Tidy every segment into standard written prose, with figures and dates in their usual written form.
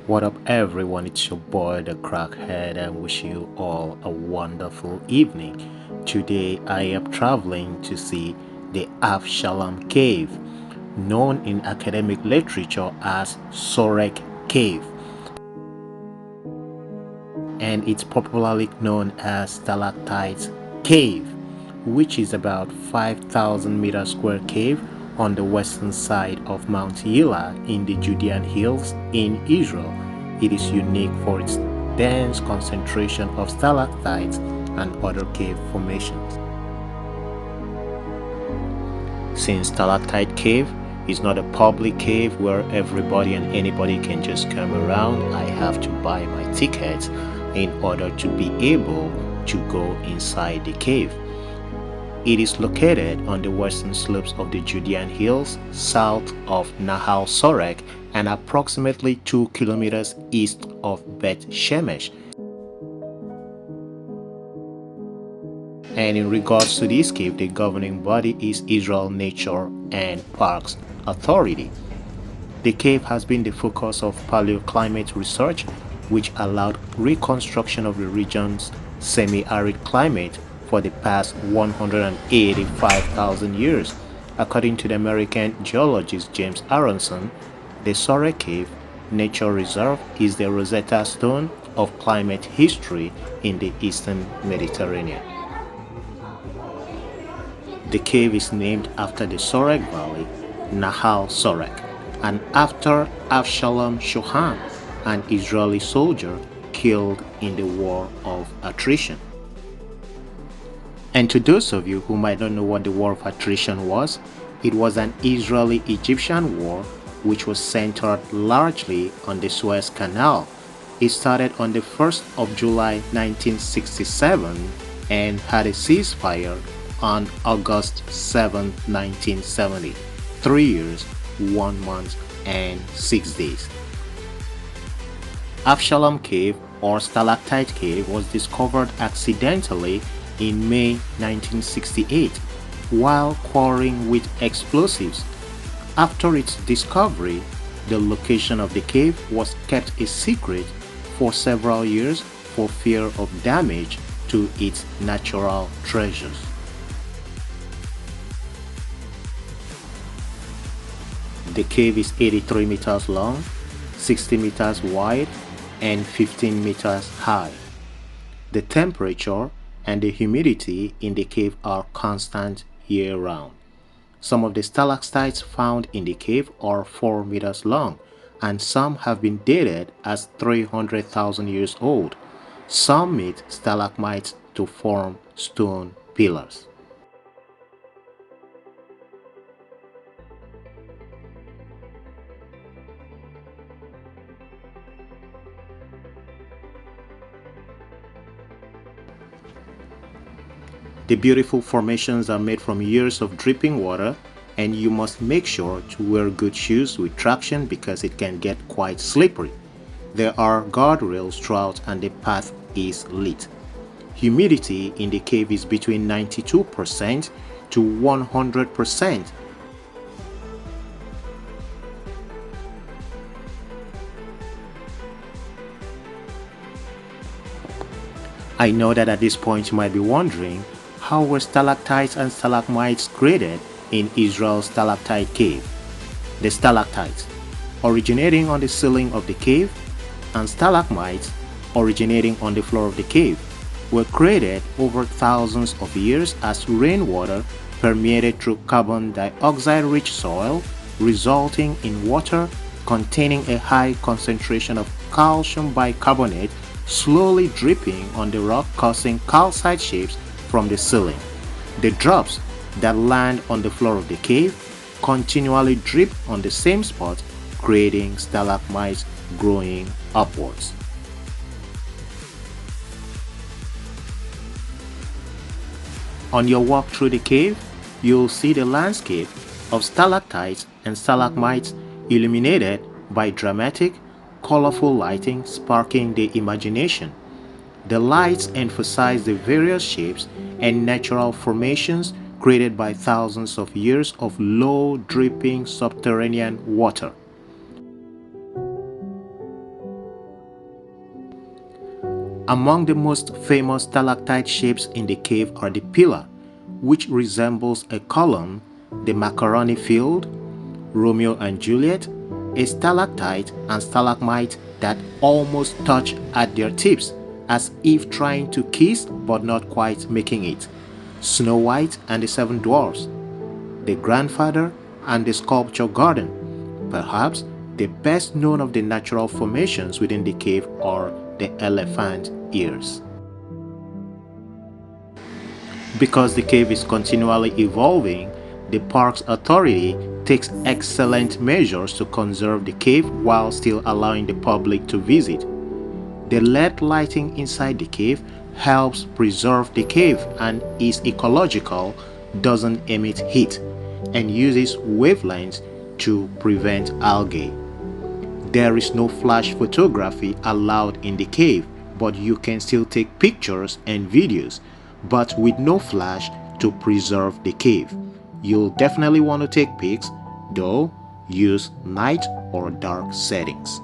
What up, everyone? It's your boy, the Crackhead, and wish you all a wonderful evening. Today, I am traveling to see the Avshalom Cave, known in academic literature as Sorek Cave, and it's popularly known as Stalactites Cave, which is about 5,000 meter square cave on the western side of Mount Hila in the Judean Hills in Israel. It is unique for its dense concentration of stalactites and other cave formations. Since Stalactite Cave is not a public cave where everybody and anybody can just come around, I have to buy my tickets in order to be able to go inside the cave. It is located on the western slopes of the Judean Hills, south of Nahal Sorek, and approximately 2 kilometers east of Beit Shemesh. And in regards to this cave, the governing body is Israel Nature and Parks Authority. The cave has been the focus of paleoclimate research, which allowed reconstruction of the region's semi-arid climate for the past 185,000 years. According to the American geologist James Aronson, the Sorek Cave Nature Reserve is the Rosetta Stone of climate history in the eastern Mediterranean. The cave is named after the Sorek Valley, Nahal Sorek, and after Avshalom Shoham, an Israeli soldier killed in the War of Attrition. And to those of you who might not know what the War of Attrition was, it was an Israeli-Egyptian war which was centered largely on the Suez Canal. It started on the 1st of July 1967 and had a ceasefire on August 7, 1970, 3 years, 1 month, and 6 days. Avshalom Cave or Stalactite Cave was discovered accidentally in May 1968 while quarrying with explosives. After its discovery, the location of the cave was kept a secret for several years for fear of damage to its natural treasures. The cave is 83 meters long, 60 meters wide, and 15 meters high. The temperature and the humidity in the cave are constant year-round. Some of the stalactites found in the cave are 4 meters long, and some have been dated as 300,000 years old. Some meet stalagmites to form stone pillars. The beautiful formations are made from years of dripping water, and you must make sure to wear good shoes with traction because it can get quite slippery. There are guardrails throughout and the path is lit. Humidity in the cave is between 92% to 100%. I know that at this point you might be wondering, how were stalactites and stalagmites created in Israel's Stalactite Cave? The stalactites, originating on the ceiling of the cave, and stalagmites, originating on the floor of the cave, were created over thousands of years as rainwater permeated through carbon dioxide-rich soil, resulting in water containing a high concentration of calcium bicarbonate slowly dripping on the rock, causing calcite shapes from the ceiling. The drops that land on the floor of the cave continually drip on the same spot, creating stalagmites growing upwards. On your walk through the cave, you'll see the landscape of stalactites and stalagmites illuminated by dramatic, colorful lighting sparking the imagination. The lights emphasize the various shapes and natural formations created by thousands of years of low dripping subterranean water. Among the most famous stalactite shapes in the cave are the pillar, which resembles a column, the macaroni field, Romeo and Juliet, a stalactite and stalagmite that almost touch at their tips, as if trying to kiss but not quite making it, Snow White and the Seven Dwarfs, the Grandfather and the Sculpture Garden. Perhaps the best known of the natural formations within the cave are the elephant ears. Because the cave is continually evolving, the park's authority takes excellent measures to conserve the cave while still allowing the public to visit. The LED lighting inside the cave helps preserve the cave and is ecological, doesn't emit heat, and uses wavelengths to prevent algae. There is no flash photography allowed in the cave, but you can still take pictures and videos, but with no flash to preserve the cave. You'll definitely want to take pics, though use night or dark settings.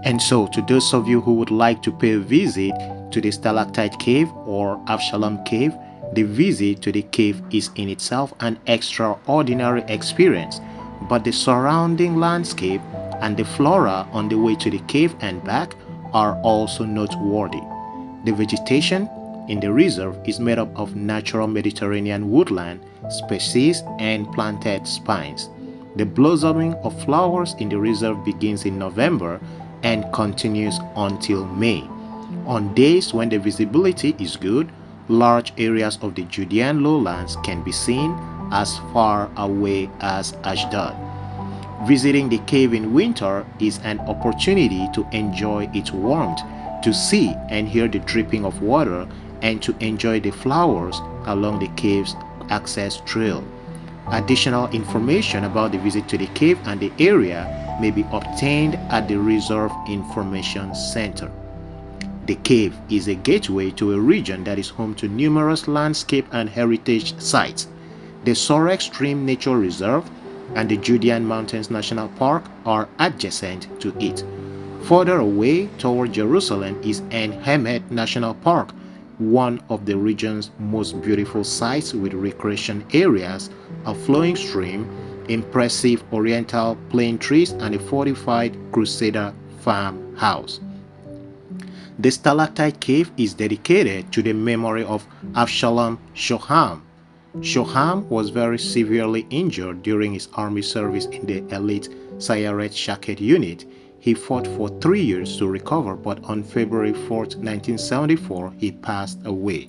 And so, to those of you who would like to pay a visit to the Stalactite Cave or Absalom Cave, the visit to the cave is in itself an extraordinary experience, but the surrounding landscape and the flora on the way to the cave and back are also noteworthy. The vegetation in the reserve is made up of natural Mediterranean woodland species and planted spines. The blossoming of flowers in the reserve begins in November and continues until May. On days when the visibility is good, large areas of the Judean lowlands can be seen as far away as Ashdod. Visiting the cave in winter is an opportunity to enjoy its warmth, to see and hear the dripping of water, and to enjoy the flowers along the cave's access trail. Additional information about the visit to the cave and the area may be obtained at the Reserve Information Center. The cave is a gateway to a region that is home to numerous landscape and heritage sites. The Sorek Stream Nature Reserve and the Judean Mountains National Park are adjacent to it. Further away toward Jerusalem is En Hemet National Park, one of the region's most beautiful sites with recreation areas, a flowing stream, impressive oriental plane trees, and a fortified Crusader farmhouse. The Stalactite Cave is dedicated to the memory of Avshalom Shoham. Shoham was very severely injured during his army service in the elite Sayeret Shaket unit. He fought for 3 years to recover, but on February 4, 1974, he passed away.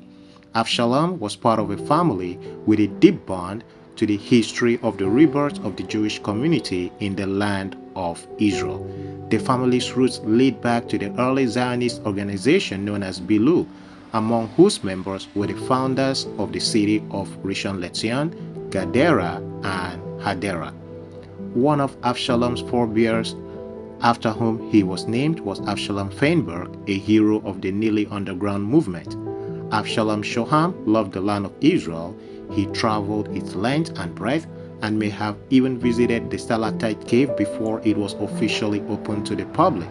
Avshalom was part of a family with a deep bond to the history of the rebirth of the Jewish community in the land of Israel. The family's roots lead back to the early Zionist organization known as Bilu, among whose members were the founders of the city of Rishon LeZion, Gadara, and Hadera. One of Avshalom's forebears, after whom he was named, was Avshalom Feinberg, a hero of the Nili underground movement. Avshalom Shoham loved the land of Israel. He traveled its length and breadth and may have even visited the Stalactite Cave before it was officially opened to the public.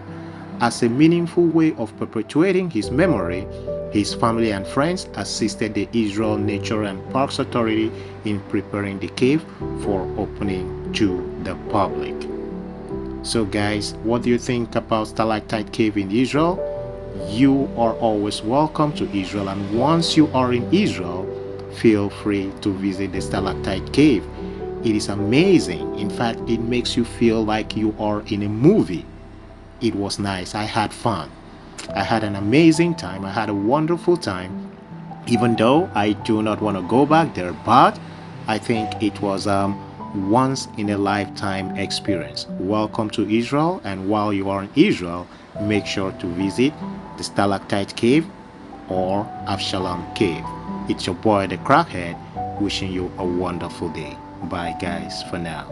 As a meaningful way of perpetuating his memory, his family and friends assisted the Israel Nature and Parks Authority in preparing the cave for opening to the public. So guys, what do you think about Stalactite Cave in Israel? You are always welcome to Israel, and once you are in Israel, feel free to visit the Stalactite Cave. It is amazing. In fact, it makes you feel like you are in a movie. It was nice. I had fun. I had an amazing time. I had a wonderful time. Even though I do not want to go back there, but I think it was once in a lifetime experience. Welcome to Israel, and while you are in Israel, make sure to visit the Stalactite Cave or Avshalom Cave. It's your boy the Crackhead, wishing you a wonderful day. Bye guys for now.